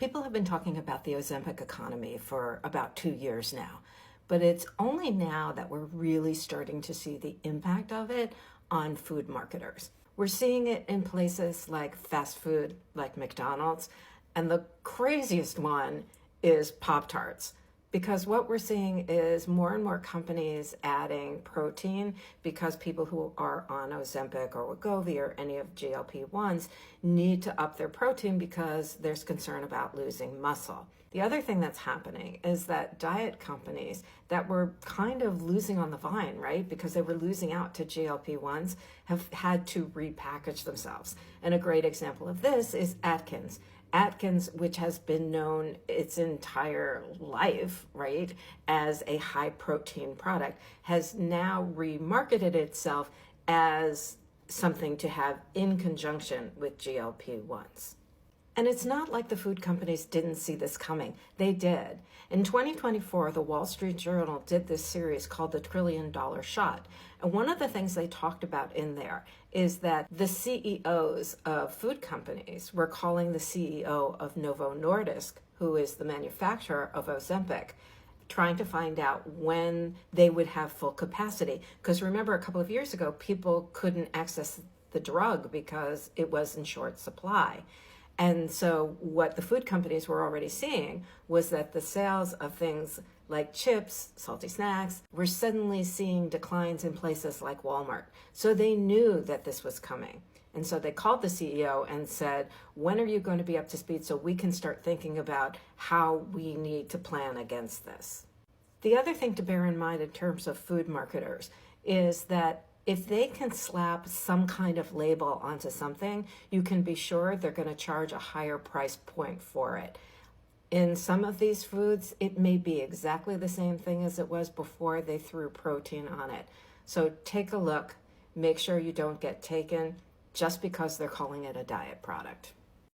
People have been talking about the Ozempic economy for about 2 years now, but it's only now that we're really starting to see the impact of it on food marketers. We're seeing it in places like fast food, like McDonald's, and the craziest one is Pop-Tarts. Because what we're seeing is more and more companies adding protein because people who are on Ozempic or Wegovy or any of GLP-1s need to up their protein because there's concern about losing muscle. The other thing that's happening is that diet companies that were kind of losing on the vine, right? Because they were losing out to GLP-1s have had to repackage themselves. And a great example of this is Atkins. Atkins, which has been known its entire life, right, as a high protein product, has now remarketed itself as something to have in conjunction with GLP-1s. And it's not like the food companies didn't see this coming. They did. In 2024, the Wall Street Journal did this series called The $1 Trillion Shot. And one of the things they talked about in there is that the CEOs of food companies were calling the CEO of Novo Nordisk, who is the manufacturer of Ozempic, trying to find out when they would have full capacity. Because remember, a couple of years ago, people couldn't access the drug because it was in short supply. And so what the food companies were already seeing was that the sales of things like chips, salty snacks, were suddenly seeing declines in places like Walmart. So they knew that this was coming. And so they called the CEO and said, when are you going to be up to speed so we can start thinking about how we need to plan against this? The other thing to bear in mind in terms of food marketers is that if they can slap some kind of label onto something, you can be sure they're going to charge a higher price point for it. In some of these foods, it may be exactly the same thing as it was before they threw protein on it. So take a look. Make sure you don't get taken just because they're calling it a diet product.